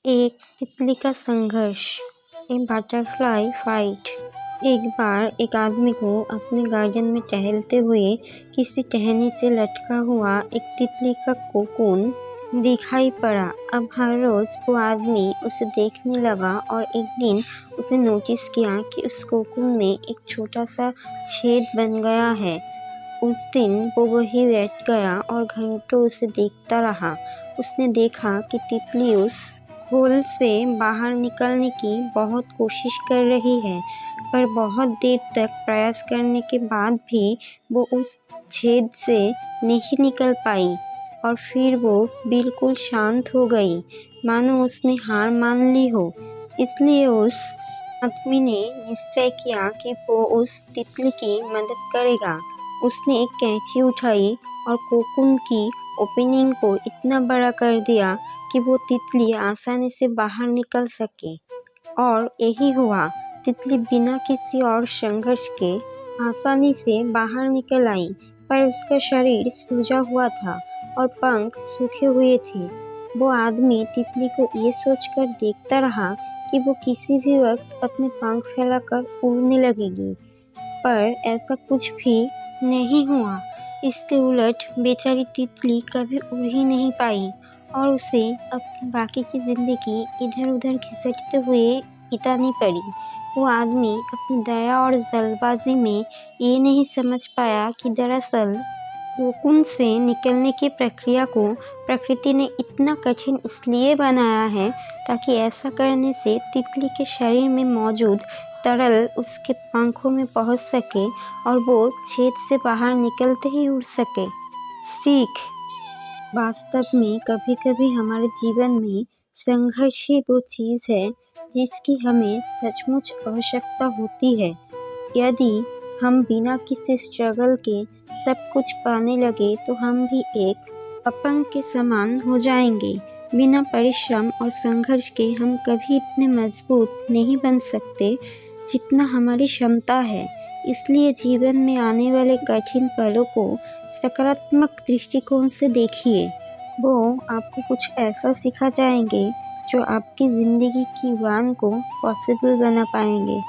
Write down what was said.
एक तितली का संघर्ष, ए बटरफ्लाई फाइट। एक बार एक आदमी को अपने गार्डन में टहलते हुए किसी टहनी से लटका हुआ एक तितली का कोकून दिखाई पड़ा। अब हर रोज वो आदमी उसे देखने लगा और एक दिन उसने नोटिस किया कि उस कोकून में एक छोटा सा छेद बन गया है। उस दिन वो वहीं बैठ गया और घंटों उसे देखता रहा। उसने देखा कि तितली उस होल से बाहर निकलने की बहुत कोशिश कर रही है, पर बहुत देर तक प्रयास करने के बाद भी वो उस छेद से नहीं निकल पाई और फिर वो बिल्कुल शांत हो गई, मानो उसने हार मान ली हो। इसलिए उस आदमी ने निश्चय किया कि वो उस तितली की मदद करेगा। उसने एक कैंची उठाई और कोकून की ओपनिंग को इतना बड़ा कर दिया कि वो तितली आसानी से बाहर निकल सके। और यही हुआ, तितली बिना किसी और संघर्ष के आसानी से बाहर निकल आई, पर उसका शरीर सूजा हुआ था और पंख सूखे हुए थे। वो आदमी तितली को ये सोचकर देखता रहा कि वो किसी भी वक्त अपने पंख फैलाकर उड़ने लगेगी, पर ऐसा कुछ भी नहीं हुआ। इसके उलट बेचारी तितली कभी उड़ ही नहीं पाई और उसे अपनी बाकी की जिंदगी इधर उधर घिसटते हुए बितानी पड़ी। वो आदमी अपनी दया और जल्दबाजी में ये नहीं समझ पाया कि दरअसल कोकून से निकलने की प्रक्रिया को प्रकृति ने इतना कठिन इसलिए बनाया है ताकि ऐसा करने से तितली के शरीर में मौजूद तरल उसके पंखों में पहुंच सके और वो छेद से बाहर निकलते ही उड़ सके। सीख, वास्तव में कभी कभी हमारे जीवन में संघर्ष ही वो चीज़ है जिसकी हमें सचमुच आवश्यकता होती है। यदि हम बिना किसी स्ट्रगल के सब कुछ पाने लगे तो हम भी एक अपंग के समान हो जाएंगे। बिना परिश्रम और संघर्ष के हम कभी इतने मजबूत नहीं बन सकते जितना हमारी क्षमता है। इसलिए जीवन में आने वाले कठिन पलों को सकारात्मक दृष्टिकोण से देखिए। वो आपको कुछ ऐसा सिखा जाएंगे जो आपकी ज़िंदगी की उड़ान को पॉसिबल बना पाएंगे।